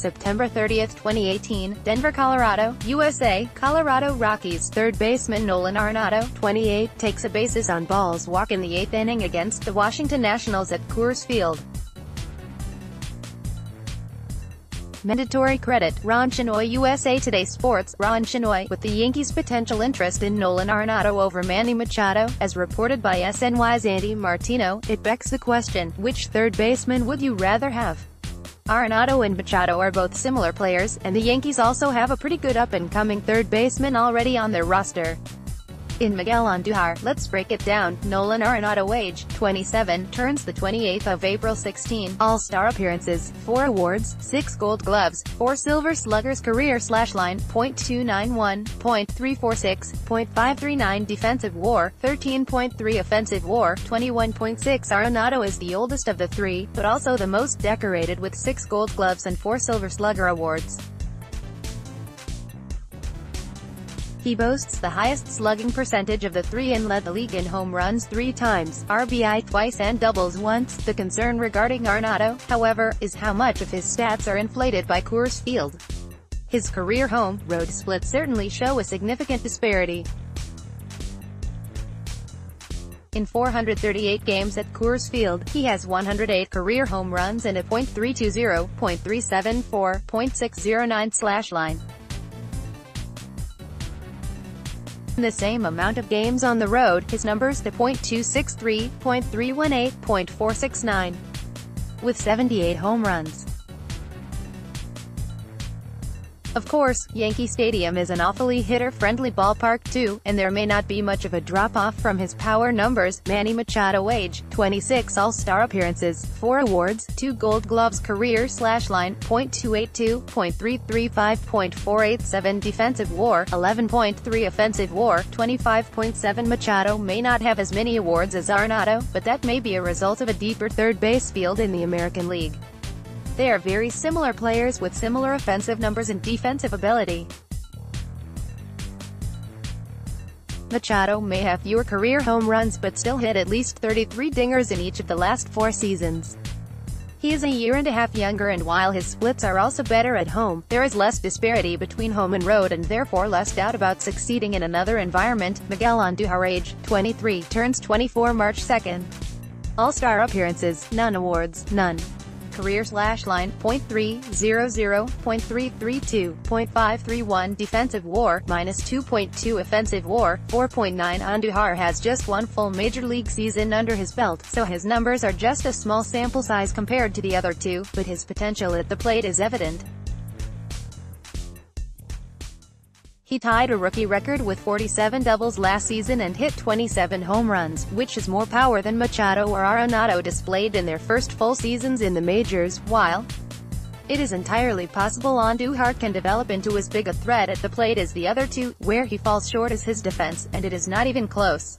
September 30, 2018, Denver, Colorado, USA. Colorado Rockies third baseman Nolan Arenado, 28, takes a bases on balls walk in the 8th inning against the Washington Nationals at Coors Field. Mandatory credit, Ron Chenoy-USA Today Sports. Ron Chenoy, with the Yankees' potential interest in Nolan Arenado over Manny Machado, as reported by SNY's Manny Martino, it begs the question, which third baseman would you rather have? Arenado and Machado are both similar players, and the Yankees also have a pretty good up-and-coming third baseman already on their roster. In Miguel Andujar, let's break it down. Nolan Arenado, age 27, turns the 28th of April 16, All-Star appearances, 4 awards, 6 Gold Gloves, 4 Silver Sluggers, career /line, .291, .346, .539 defensive WAR, 13.3 offensive WAR, 21.6. Arenado is the oldest of the three, but also the most decorated with 6 Gold Gloves and 4 Silver Slugger awards. He boasts the highest slugging percentage of the three and led the league in home runs 3 times, RBI twice and doubles once. The concern regarding Arenado, however, is how much of his stats are inflated by Coors Field. His career home-road splits certainly show a significant disparity. In 438 games at Coors Field, he has 108 career home runs and a .320, .374, .609 /line. In the same amount of games on the road, his numbers to .263, .318, .469. With 78 home runs. Of course, Yankee Stadium is an awfully hitter-friendly ballpark too, and there may not be much of a drop-off from his power numbers. Manny Machado, age 26, All-Star appearances, 4 awards, 2 Gold Gloves, career /line, .282, .335, .487 defensive WAR, 11.3 offensive WAR, 25.7. Machado may not have as many awards as Arenado, but that may be a result of a deeper third base field in the American League. They are very similar players with similar offensive numbers and defensive ability. Machado may have fewer career home runs but still hit at least 33 dingers in each of the last 4 seasons. He is a year and a half younger, and while his splits are also better at home, there is less disparity between home and road and therefore less doubt about succeeding in another environment. Miguel Andujar, age 23, turns 24 March 2nd. All-Star appearances, none. Awards, none. Career /line, .300, .332, .531 defensive WAR, -2.2 offensive WAR, 4.9. Andujar has just 1 full major league season under his belt, so his numbers are just a small sample size compared to the other two, but his potential at the plate is evident. He tied a rookie record with 47 doubles last season and hit 27 home runs, which is more power than Machado or Arenado displayed in their first full seasons in the majors. While it is entirely possible Andujar can develop into as big a threat at the plate as the other two, where he falls short is his defense, and it is not even close.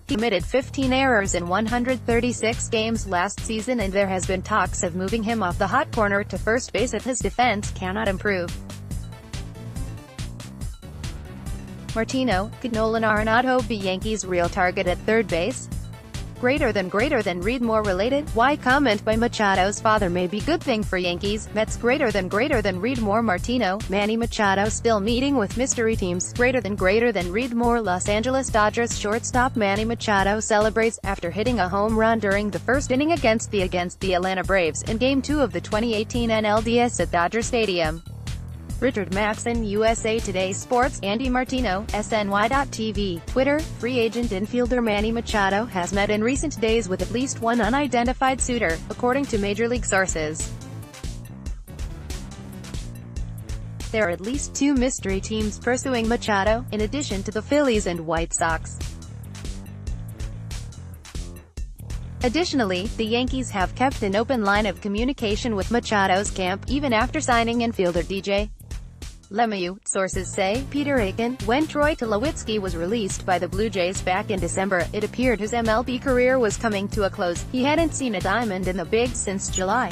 He committed 15 errors in 136 games last season, and there has been talks of moving him off the hot corner to first base if his defense cannot improve. Martino, could Nolan Arenado be Yankees' real target at third base? Greater than read more related. Why comment by Machado's father may be good thing for Yankees. Mets greater than read more. Martino, Manny Machado still meeting with mystery teams. Greater than read more. Los Angeles Dodgers shortstop Manny Machado celebrates after hitting a home run during the first inning against the Atlanta Braves in Game 2 of the 2018 NLDS at Dodger Stadium. Richard Maxson, USA Today Sports. Andy Martino, SNY.TV. Twitter, free agent infielder Manny Machado has met in recent days with at least one unidentified suitor, according to Major League sources. There are at least 2 mystery teams pursuing Machado, in addition to the Phillies and White Sox. Additionally, the Yankees have kept an open line of communication with Machado's camp, even after signing infielder DJ LeMahieu. Sources say, Peter Aiken, when Troy Tulowitzki was released by the Blue Jays back in December, it appeared his MLB career was coming to a close. He hadn't seen a diamond in the bigs since July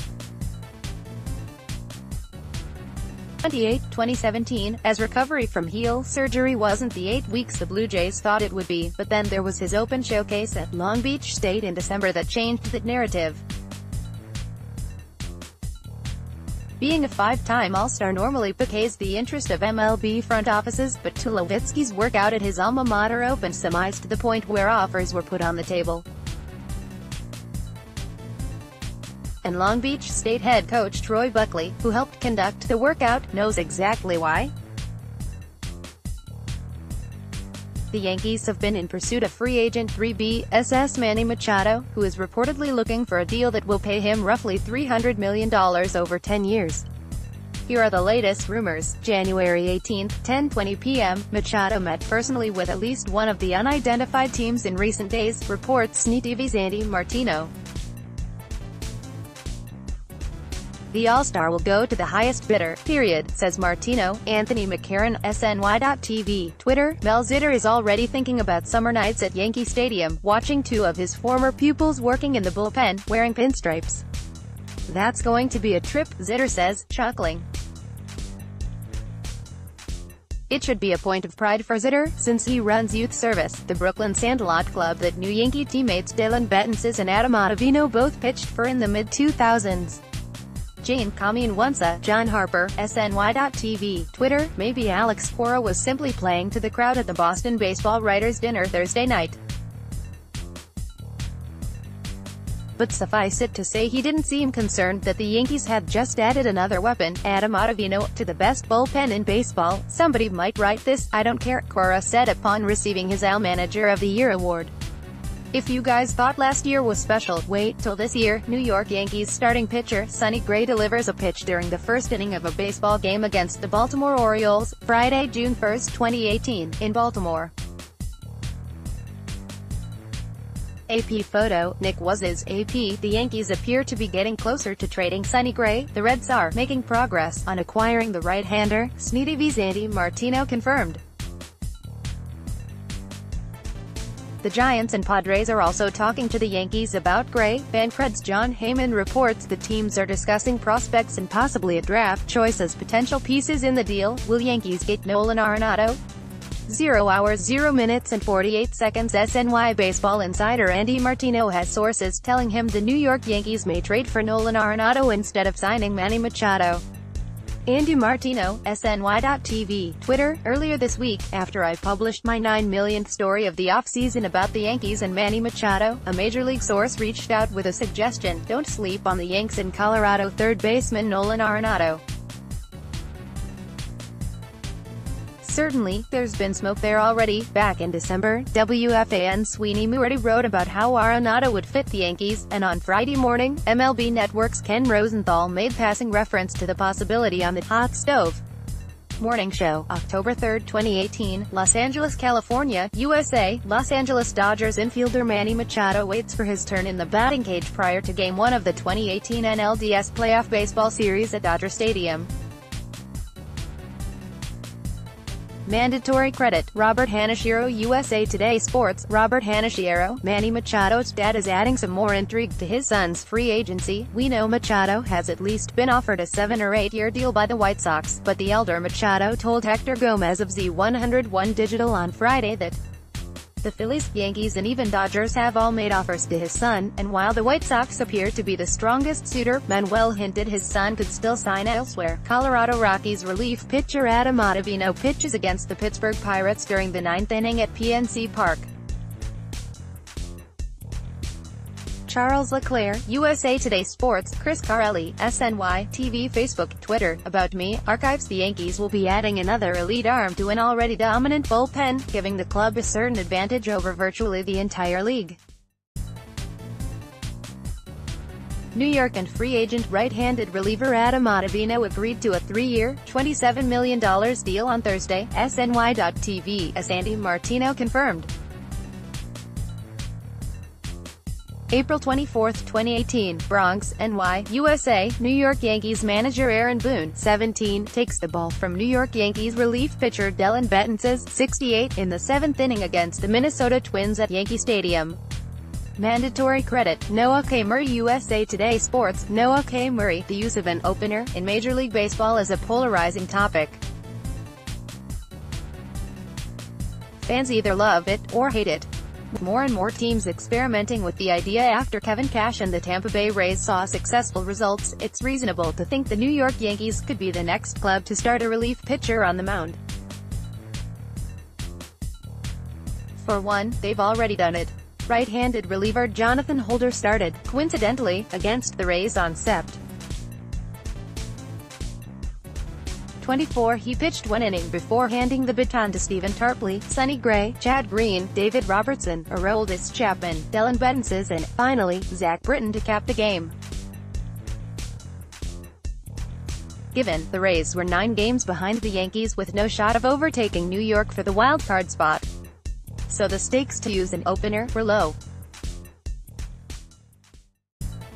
28, 2017, as recovery from heel surgery wasn't the 8 weeks the Blue Jays thought it would be, but then there was his open showcase at Long Beach State in December that changed that narrative. Being a five-time All-Star normally piques the interest of MLB front offices, but Tulowitzki's workout at his alma mater opened some eyes to the point where offers were put on the table. And Long Beach State head coach Troy Buckley, who helped conduct the workout, knows exactly why. The Yankees have been in pursuit of free agent 3BSS Manny Machado, who is reportedly looking for a deal that will pay him roughly $300 million over 10 years. Here are the latest rumors. January 18, 10:20 p.m., Machado met personally with at least one of the unidentified teams in recent days, reports NYTV's Andy Martino. The All-Star will go to the highest bidder, period, says Martino. Anthony McCarron, SNY.TV, Twitter, Mel Zitter is already thinking about summer nights at Yankee Stadium, watching two of his former pupils working in the bullpen, wearing pinstripes. That's going to be a trip, Zitter says, chuckling. It should be a point of pride for Zitter, since he runs youth service, the Brooklyn Sandlot club that new Yankee teammates Dellin Betances and Adam Ottavino both pitched for in the mid-2000s. Jane Kaminwansa, John Harper, SNY.TV, Twitter, maybe Alex Cora was simply playing to the crowd at the Boston Baseball Writers' Dinner Thursday night. But suffice it to say he didn't seem concerned that the Yankees had just added another weapon, Adam Ottavino, to the best bullpen in baseball. Somebody might write this, I don't care, Cora said upon receiving his AL Manager of the Year award. If you guys thought last year was special, wait till this year. New York Yankees starting pitcher Sonny Gray delivers a pitch during the first inning of a baseball game against the Baltimore Orioles, Friday, June 1, 2018, in Baltimore. AP photo, Nick Waz's AP. The Yankees appear to be getting closer to trading Sonny Gray. The Reds are making progress on acquiring the right-hander, NYTV's Andy Martino confirmed. The Giants and Padres are also talking to the Yankees about Gray. Bancred's John Heyman reports the teams are discussing prospects and possibly a draft choice as potential pieces in the deal. Will Yankees get Nolan Arenado? 0 hours 0 minutes and 48 seconds. SNY baseball insider Andy Martino has sources telling him the New York Yankees may trade for Nolan Arenado instead of signing Manny Machado. Andy Martino, SNY.TV, Twitter, earlier this week, after I published my 9 millionth story of the offseason about the Yankees and Manny Machado, a Major League source reached out with a suggestion: don't sleep on the Yanks and Colorado third baseman Nolan Arenado. Certainly, there's been smoke there already. Back in December, WFAN's Sweeney Moorty wrote about how Arenado would fit the Yankees, and on Friday morning, MLB Network's Ken Rosenthal made passing reference to the possibility on the Hot Stove Morning Show, October 3, 2018, Los Angeles, California, USA. Los Angeles Dodgers infielder Manny Machado waits for his turn in the batting cage prior to Game 1 of the 2018 NLDS Playoff Baseball Series at Dodger Stadium. Mandatory credit, Robert Hanashiro, USA Today Sports. Robert Hanashiro, Manny Machado's dad, is adding some more intrigue to his son's free agency. We know Machado has at least been offered a 7- or 8-year deal by the White Sox, but the elder Machado told Hector Gomez of Z101 Digital on Friday that the Phillies, Yankees and even Dodgers have all made offers to his son, and while the White Sox appear to be the strongest suitor, Manuel hinted his son could still sign elsewhere. Colorado Rockies relief pitcher Adam Ottavino pitches against the Pittsburgh Pirates during the 9th inning at PNC Park. Charles Leclerc, USA Today Sports. Chris Carelli, SNY, TV, Facebook, Twitter, About Me, Archives. The Yankees will be adding another elite arm to an already dominant bullpen, giving the club a certain advantage over virtually the entire league. New York and free agent right-handed reliever Adam Ottavino agreed to a 3-year, $27 million deal on Thursday, SNY.TV, as Andy Martino confirmed. April 24, 2018, Bronx, NY, USA. New York Yankees manager Aaron Boone, 17, takes the ball from New York Yankees relief pitcher Dellin Betances, 68, in the 7th inning against the Minnesota Twins at Yankee Stadium. Mandatory credit, Noah K. Murray, USA Today Sports. Noah K. Murray, the use of an opener in Major League Baseball is a polarizing topic. Fans either love it or hate it. With more and more teams experimenting with the idea after Kevin Cash and the Tampa Bay Rays saw successful results, it's reasonable to think the New York Yankees could be the next club to start a relief pitcher on the mound. For one, they've already done it. Right-handed reliever Jonathan Holder started, coincidentally, against the Rays on Sept. 24. He pitched one inning before handing the baton to Stephen Tarpley, Sonny Gray, Chad Green, David Robertson, Aroldis Chapman, Dylan Betances and, finally, Zach Britton to cap the game. Given, the Rays were 9 games behind the Yankees with no shot of overtaking New York for the wild-card spot. So the stakes to use an opener were low.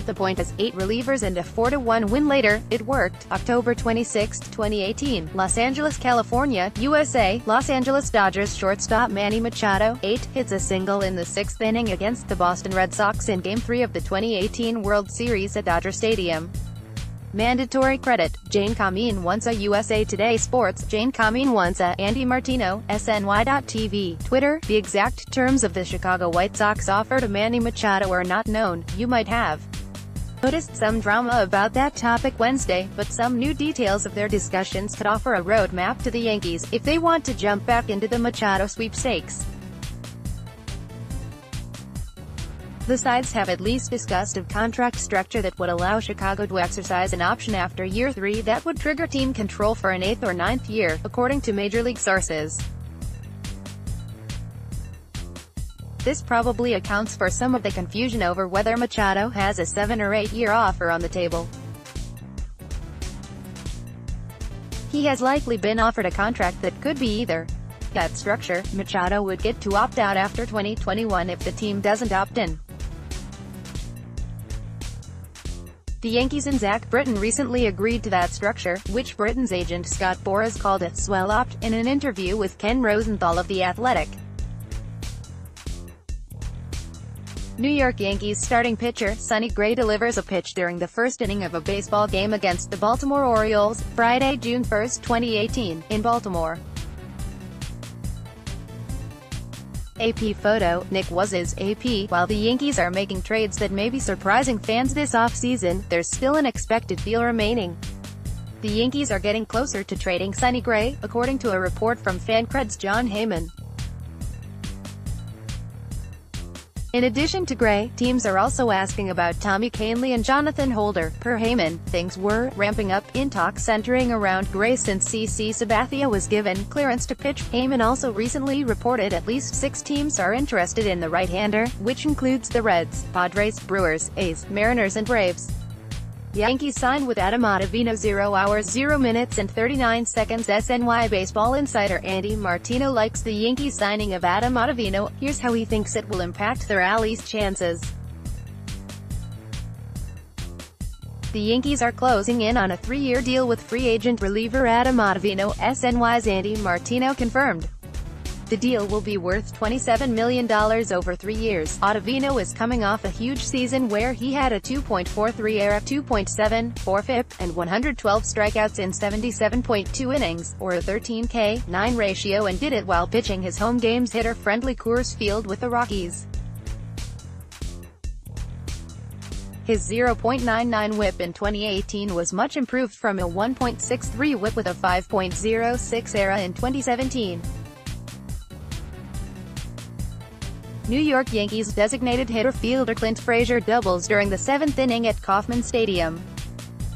The point is, 8 relievers and a 4-1 win later, it worked. October 26, 2018, Los Angeles, California, USA. Los Angeles Dodgers shortstop Manny Machado, 8, hits a single in the 6th inning against the Boston Red Sox in Game 3 of the 2018 World Series at Dodger Stadium. Mandatory credit, Jane Kamin-Wansa, USA Today Sports. Jane Kamin-Wansa, Andy Martino, SNY.TV. Twitter. The exact terms of the Chicago White Sox offer to Manny Machado are not known. You might have noticed some drama about that topic Wednesday, but some new details of their discussions could offer a roadmap to the Yankees, if they want to jump back into the Machado sweepstakes. The sides have at least discussed a contract structure that would allow Chicago to exercise an option after year 3 that would trigger team control for an 8th or 9th year, according to Major League sources. This probably accounts for some of the confusion over whether Machado has a 7 or 8 year offer on the table. He has likely been offered a contract that could be either. That structure, Machado would get to opt out after 2021 if the team doesn't opt in. The Yankees and Zach Britton recently agreed to that structure, which Britton's agent Scott Boras called a swell opt, in an interview with Ken Rosenthal of The Athletic. New York Yankees starting pitcher Sonny Gray delivers a pitch during the first inning of a baseball game against the Baltimore Orioles, Friday, June 1, 2018, in Baltimore. AP photo, Nick Waz's AP. While the Yankees are making trades that may be surprising fans this offseason, there's still an expected deal remaining. The Yankees are getting closer to trading Sonny Gray, according to a report from FanCred's John Heyman. In addition to Gray, teams are also asking about Tommy Kahnle and Jonathan Holder. Per Heyman, things were ramping up in talks centering around Gray since CC Sabathia was given clearance to pitch. Heyman also recently reported at least 6 teams are interested in the right-hander, which includes the Reds, Padres, Brewers, A's, Mariners and Braves. Yankees signed with Adam Ottavino 0 hours 0 minutes and 39 seconds. SNY baseball insider Andy Martino likes the Yankees signing of Adam Ottavino. Here's how he thinks it will impact their Alley's chances. The Yankees are closing in on a 3-year deal with free agent reliever Adam Ottavino, SNY's Andy Martino confirmed. The deal will be worth $27 million over 3 years. Ottavino is coming off a huge season where he had a 2.43 ERA, 2.74 FIP, and 112 strikeouts in 77.2 innings, or a 13K/9 ratio, and did it while pitching his home games hitter-friendly Coors Field with the Rockies. His 0.99 whip in 2018 was much improved from a 1.63 whip with a 5.06 ERA in 2017. New York Yankees designated hitter fielder Clint Frazier doubles during the 7th inning at Kauffman Stadium.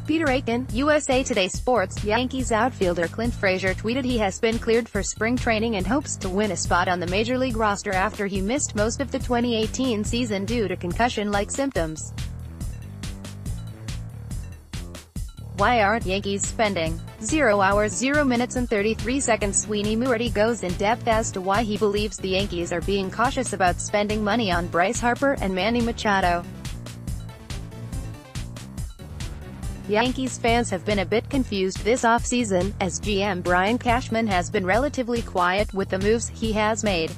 Peter Aiken, USA Today Sports. Yankees outfielder Clint Frazier tweeted he has been cleared for spring training and hopes to win a spot on the Major League roster after he missed most of the 2018 season due to concussion-like symptoms. Why aren't Yankees spending 0 hours 0 minutes and 33 seconds? Sweeney Moorty goes in depth as to why he believes the Yankees are being cautious about spending money on Bryce Harper and Manny Machado. Yankees fans have been a bit confused this offseason, as GM Brian Cashman has been relatively quiet with the moves he has made.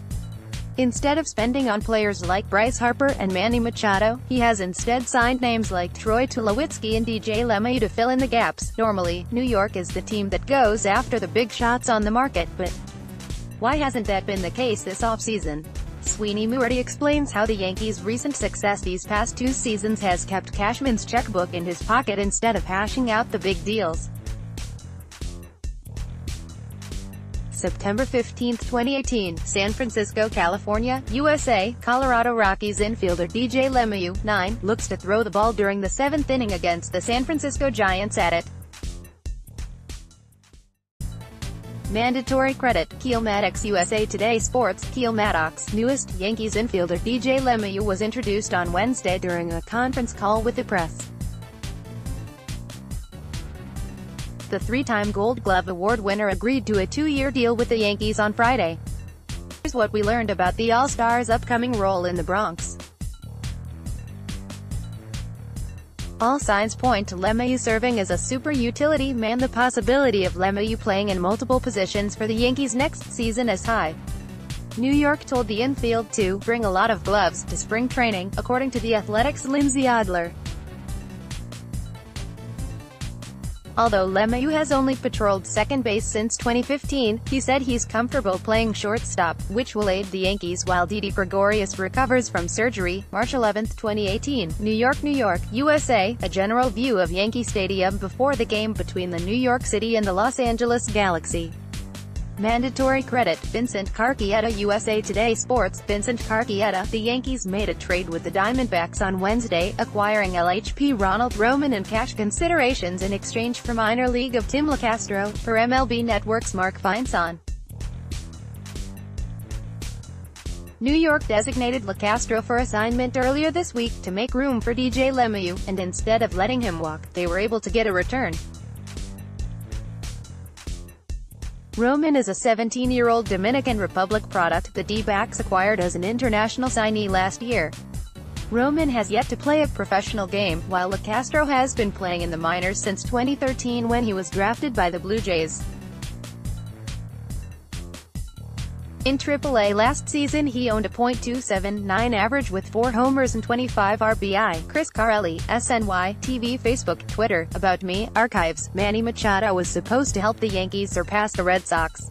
Instead of spending on players like Bryce Harper and Manny Machado, he has instead signed names like Troy Tulowitzki and DJ LeMahieu to fill in the gaps. Normally, New York is the team that goes after the big shots on the market, but why hasn't that been the case this offseason? Sweeney Moorty explains how the Yankees' recent success these past 2 seasons has kept Cashman's checkbook in his pocket instead of hashing out the big deals. September 15, 2018, San Francisco, California, USA. Colorado Rockies infielder DJ LeMahieu, 9, looks to throw the ball during the 7th inning against the San Francisco Giants at it. Mandatory credit, Keel Maddox. USA Today Sports. Keel Maddox, newest Yankees infielder DJ LeMahieu, was introduced on Wednesday during a conference call with the press. The 3-time Gold Glove Award winner agreed to a 2-year deal with the Yankees on Friday. Here's what we learned about the All-Star's upcoming role in the Bronx. All signs point to LeMahieu serving as a super utility man. The possibility of LeMahieu playing in multiple positions for the Yankees next season is high. New York told the infield to bring a lot of gloves to spring training, according to The Athletic's Lindsay Adler. Although LeMahieu has only patrolled second base since 2015, he said he's comfortable playing shortstop, which will aid the Yankees while Didi Gregorius recovers from surgery. March 11, 2018, New York, USA. A general view of Yankee Stadium before the game between the New York City and the Los Angeles Galaxy. Mandatory credit, Vincent Carchietta. USA Today Sports. Vincent Carchietta. The Yankees made a trade with the Diamondbacks on Wednesday, acquiring LHP Ronald Roman and cash considerations in exchange for minor league of Tim LeCastro, per MLB Network's Mark Feinson. New York designated LeCastro for assignment earlier this week to make room for DJ LeMahieu, and instead of letting him walk, they were able to get a return. Roman is a 17-year-old Dominican Republic product the D-backs acquired as an international signee last year. Roman has yet to play a professional game, while LeCastro has been playing in the minors since 2013 when he was drafted by the Blue Jays. In AAA last season he owned a .279 average with 4 homers and 25 RBI. Chris Carelli, SNY, TV, Facebook, Twitter. About Me, Archives. Manny Machado was supposed to help the Yankees surpass the Red Sox.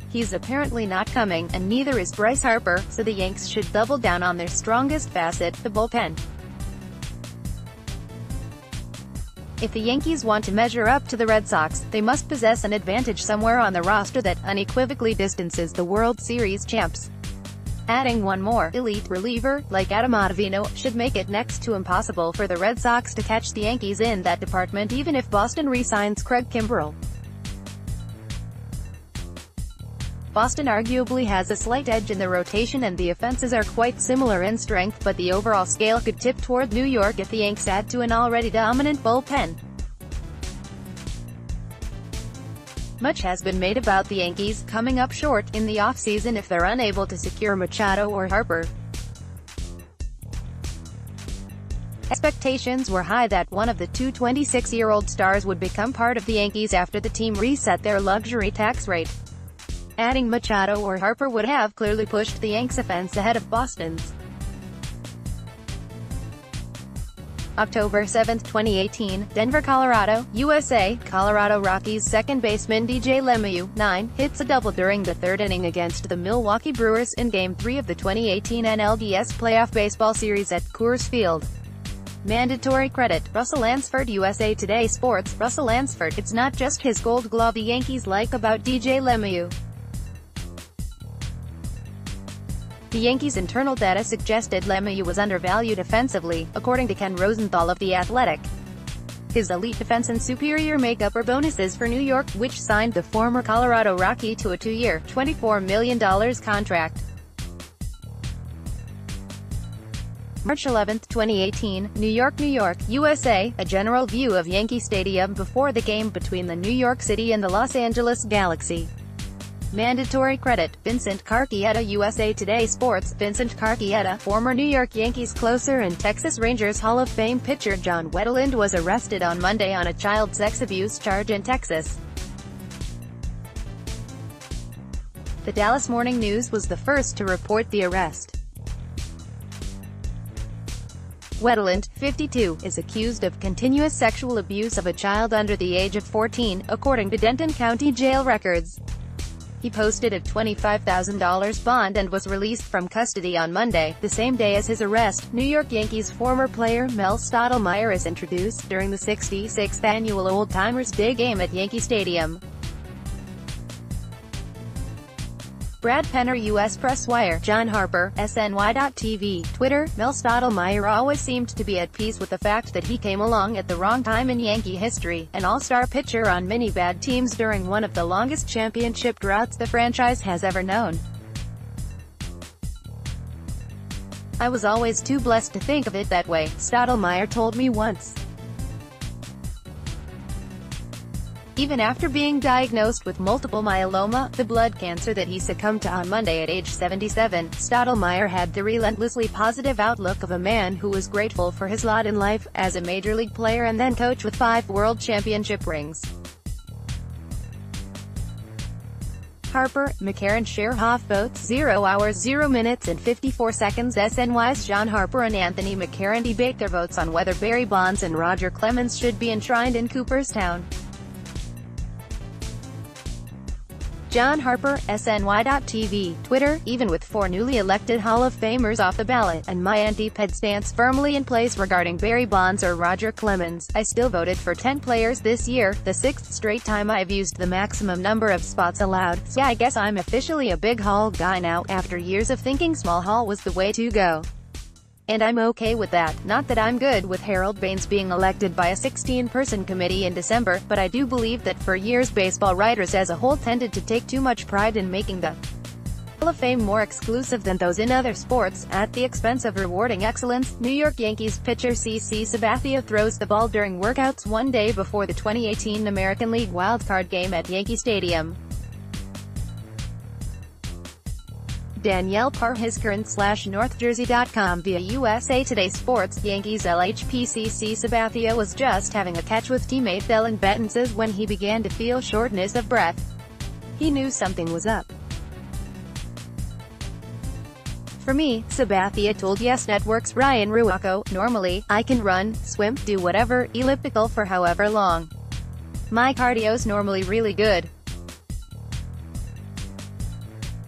He's apparently not coming, and neither is Bryce Harper, so the Yanks should double down on their strongest facet, the bullpen. If the Yankees want to measure up to the Red Sox, they must possess an advantage somewhere on the roster that unequivocally distances the World Series champs. Adding one more elite reliever, like Adam Ottavino, should make it next to impossible for the Red Sox to catch the Yankees in that department, even if Boston re-signs Craig Kimbrel. Boston arguably has a slight edge in the rotation and the offenses are quite similar in strength, but the overall scale could tip toward New York if the Yanks add to an already dominant bullpen. Much has been made about the Yankees coming up short in the offseason if they're unable to secure Machado or Harper. Expectations were high that one of the two 26-year-old stars would become part of the Yankees after the team reset their luxury tax rate. Adding Machado or Harper would have clearly pushed the Yanks' offense ahead of Boston's. October 7, 2018, Denver, Colorado, USA. Colorado Rockies second baseman DJ LeMahieu, 9, hits a double during the 3rd inning against the Milwaukee Brewers in Game 3 of the 2018 NLDS Playoff Baseball Series at Coors Field. Mandatory credit, Russell Lansford. USA Today Sports. Russell Lansford. It's not just his Gold Glove the Yankees like about DJ LeMahieu. The Yankees' internal data suggested LeMahieu was undervalued offensively, according to Ken Rosenthal of The Athletic. His elite defense and superior makeup are bonuses for New York, which signed the former Colorado Rocky to a 2-year, $24 million contract. March 11, 2018, New York, USA. A general view of Yankee Stadium before the game between the New York City and the Los Angeles Galaxy. Mandatory credit, Vincent Carchietta. USA Today Sports. Vincent Carchietta, former New York Yankees closer and Texas Rangers Hall of Fame pitcher John Wetteland was arrested on Monday on a child sex abuse charge in Texas. The Dallas Morning News was the first to report the arrest. Wetteland, 52, is accused of continuous sexual abuse of a child under the age of 14, according to Denton County Jail records. He posted a $25,000 bond and was released from custody on Monday, the same day as his arrest. New York Yankees former player Mel Stottlemyre is introduced during the 66th annual Old Timers Day game at Yankee Stadium. Brad Penner, U.S. Press Wire. John Harper, SNY.TV. Twitter. Mel Stottlemyre always seemed to be at peace with the fact that he came along at the wrong time in Yankee history, an all-star pitcher on many bad teams during one of the longest championship droughts the franchise has ever known. I was always too blessed to think of it that way, Stottlemyre told me once. Even after being diagnosed with multiple myeloma, the blood cancer that he succumbed to on Monday at age 77, Stottlemyre had the relentlessly positive outlook of a man who was grateful for his lot in life, as a major league player and then coach with 5 world championship rings. Harper, McCarron share half votes. 0 hours 0 minutes and 54 seconds. SNY's John Harper and Anthony McCarron debate their votes on whether Barry Bonds and Roger Clemens should be enshrined in Cooperstown. John Harper, SNY.TV. Twitter. Even with 4 newly elected Hall of Famers off the ballot, and my anti-Ped stance firmly in place regarding Barry Bonds or Roger Clemens, I still voted for 10 players this year, the 6th straight time I've used the maximum number of spots allowed, so yeah, I guess I'm officially a big Hall guy now, after years of thinking small Hall was the way to go. And I'm okay with that. Not that I'm good with Harold Baines being elected by a 16-person committee in December, but I do believe that for years baseball writers as a whole tended to take too much pride in making the Hall of Fame more exclusive than those in other sports, at the expense of rewarding excellence. New York Yankees pitcher CC Sabathia throws the ball during workouts one day before the 2018 American League wildcard game at Yankee Stadium. Danielle Parhiskaren/NorthJersey.com via USA Today Sports. Yankees LHP CC Sabathia was just having a catch with teammate Ellen Betances when he began to feel shortness of breath. He knew something was up. For me, Sabathia told Yes Network's Ryan Ruocco, normally, I can run, swim, do whatever, elliptical for however long. My cardio's normally really good.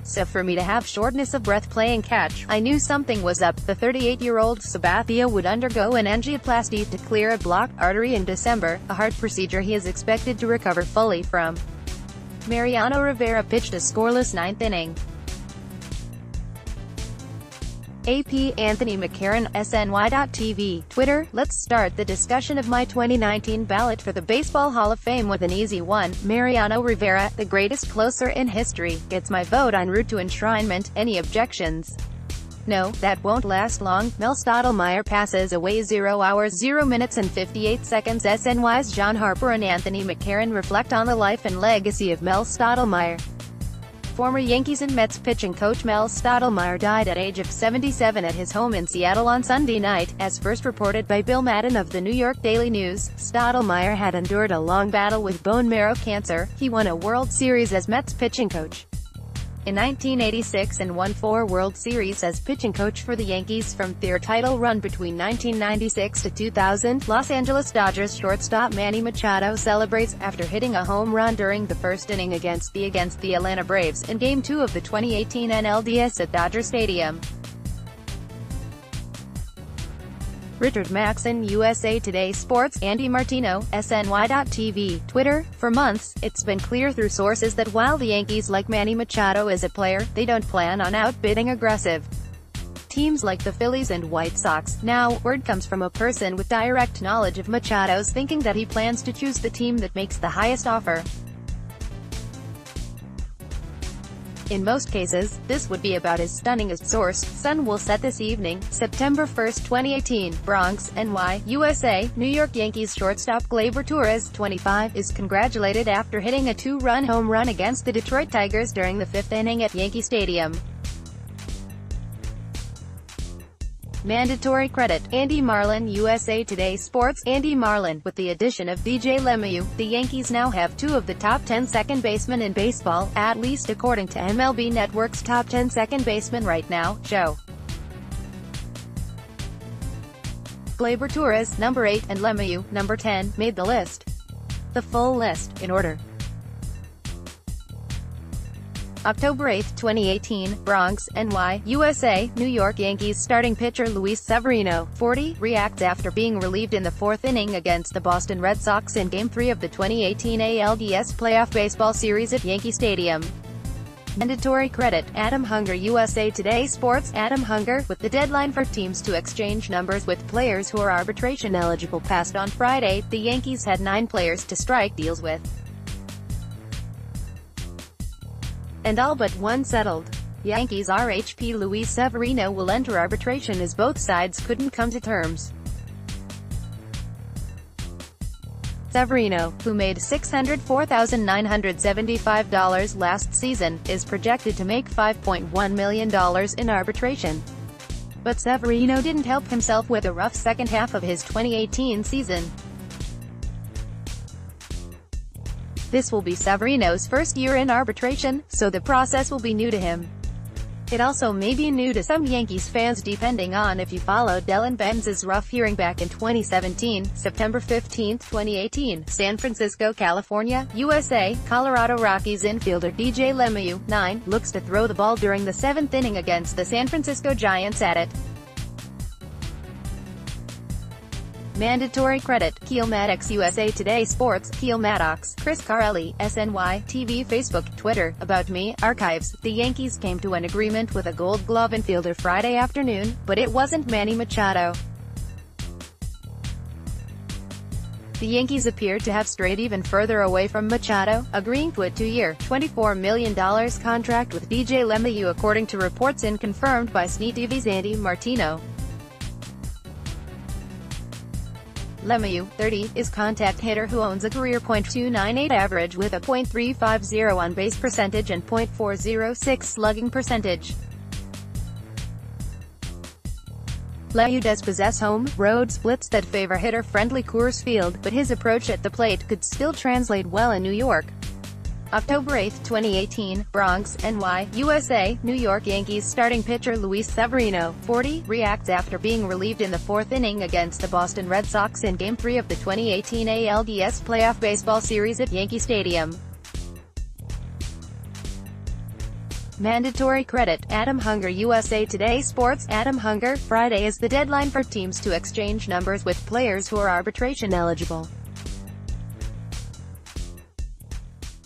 So for me to have shortness of breath playing catch, I knew something was up. The 38-year-old Sabathia would undergo an angioplasty to clear a blocked artery in December, a heart procedure he is expected to recover fully from. Mariano Rivera pitched a scoreless 9th inning. AP. Anthony McCarron, SNY.TV. Twitter. Let's start the discussion of my 2019 ballot for the Baseball Hall of Fame with an easy one. Mariano Rivera, the greatest closer in history, gets my vote en route to enshrinement. Any objections? No, that won't last long. Mel Stottlemyre passes away. 0 hours 0 minutes and 58 seconds. SNY's John Harper and Anthony McCarron reflect on the life and legacy of Mel Stottlemyre. Former Yankees and Mets pitching coach Mel Stottlemyre died at age of 77 at his home in Seattle on Sunday night, as first reported by Bill Madden of the New York Daily News. Stottlemyre had endured a long battle with bone marrow cancer. He won a World Series as Mets pitching coach in 1986 and won 4 World Series as pitching coach for the Yankees from their title run between 1996 to 2000. Los Angeles Dodgers shortstop Manny Machado celebrates after hitting a home run during the first inning against the Atlanta Braves in Game 2 of the 2018 NLDS at Dodger Stadium. Richard Maxon, USA Today Sports. Andy Martino, SNY.TV. Twitter. For months, it's been clear through sources that while the Yankees like Manny Machado as a player, they don't plan on outbidding aggressive teams like the Phillies and White Sox. Now, word comes from a person with direct knowledge of Machado's thinking that he plans to choose the team that makes the highest offer. In most cases, this would be about as stunning as source. Sun will set this evening, September 1, 2018, Bronx, NY, USA. New York Yankees shortstop Gleyber Torres, 25, is congratulated after hitting a 2-run home run against the Detroit Tigers during the 5th inning at Yankee Stadium. Mandatory credit. Andy Marlin, USA Today Sports. Andy Marlin. With the addition of DJ LeMahieu, the Yankees now have 2 of the top 10 second basemen in baseball, at least according to MLB Network's Top 10 Second Basemen Right Now show. Gleyber Torres, number 8, and LeMahieu, number 10, made the list. The full list, in order: October 8, 2018, Bronx, NY, USA, New York Yankees starting pitcher Luis Severino, 40, reacts after being relieved in the fourth inning against the Boston Red Sox in Game 3 of the 2018 ALDS Playoff Baseball Series at Yankee Stadium. Mandatory credit, Adam Hunger, USA Today Sports. Adam Hunger, with the deadline for teams to exchange numbers with players who are arbitration eligible passed on Friday, the Yankees had 9 players to strike deals with, and all but one settled. Yankees RHP Luis Severino will enter arbitration as both sides couldn't come to terms. Severino, who made $604,975 last season, is projected to make $5.1 million in arbitration. But Severino didn't help himself with a rough second half of his 2018 season. This will be Severino's first year in arbitration, so the process will be new to him. It also may be new to some Yankees fans depending on if you followed Dylan Benz's rough hearing back in 2017, September 15, 2018, San Francisco, California, USA. Colorado Rockies infielder DJ LeMahieu, 9, looks to throw the ball during the 7th inning against the San Francisco Giants at it. Mandatory credit, Keel Maddox, USA Today Sports. Keel Maddox, Chris Carelli, SNY, TV, Facebook, Twitter. About me, archives. The Yankees came to an agreement with a Gold Glove infielder Friday afternoon, but it wasn't Manny Machado. The Yankees appeared to have strayed even further away from Machado, agreeing to a 2-year, $24 million contract with DJ LeMahieu, according to reports and confirmed by SNY TV's Andy Martino. LeMahieu, 30, is contact hitter who owns a career .298 average with a .350 on-base percentage and .406 slugging percentage. LeMahieu does possess home-road splits that favor hitter-friendly Coors Field, but his approach at the plate could still translate well in New York. October 8, 2018, Bronx, NY, USA, New York Yankees starting pitcher Luis Severino, 40, reacts after being relieved in the fourth inning against the Boston Red Sox in Game 3 of the 2018 ALDS Playoff Baseball Series at Yankee Stadium. Mandatory credit, Adam Hunger, USA Today Sports. Adam Hunger, Friday is the deadline for teams to exchange numbers with players who are arbitration eligible.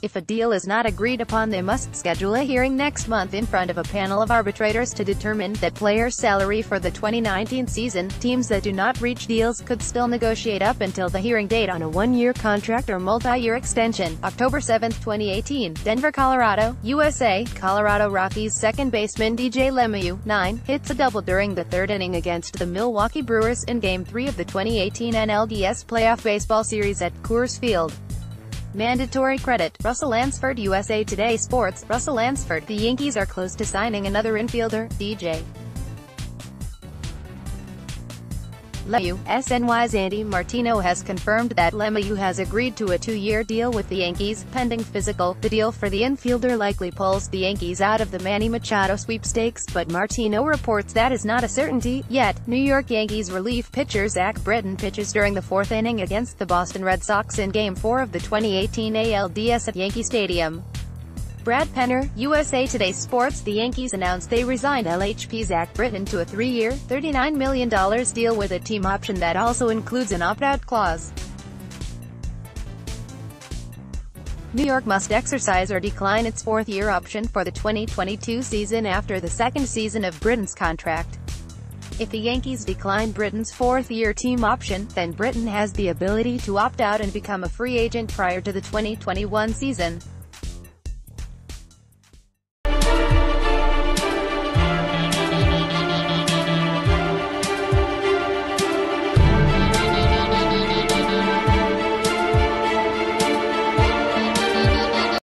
If a deal is not agreed upon, they must schedule a hearing next month in front of a panel of arbitrators to determine that player's salary for the 2019 season. Teams that do not reach deals could still negotiate up until the hearing date on a 1-year contract or multi-year extension. October 7, 2018, Denver, Colorado, USA. Colorado Rockies second baseman DJ LeMahieu, 9, hits a double during the third inning against the Milwaukee Brewers in Game 3 of the 2018 NLDS Playoff Baseball Series at Coors Field. Mandatory credit, Russell Lansford, USA Today Sports. Russell Lansford, the Yankees are close to signing another infielder, DJ LeMahieu. SNY's Andy Martino has confirmed that LeMahieu has agreed to a 2-year deal with the Yankees, pending physical. The deal for the infielder likely pulls the Yankees out of the Manny Machado sweepstakes, but Martino reports that is not a certainty yet. New York Yankees relief pitcher Zach Britton pitches during the fourth inning against the Boston Red Sox in Game 4 of the 2018 ALDS at Yankee Stadium. Brad Penner, USA Today Sports. The Yankees announced they resigned LHP Zach Britton to a 3-year, $39 million deal with a team option that also includes an opt-out clause. New York must exercise or decline its 4th-year option for the 2022 season after the second season of Britton's contract. If the Yankees decline Britton's 4th-year team option, then Britton has the ability to opt out and become a free agent prior to the 2021 season.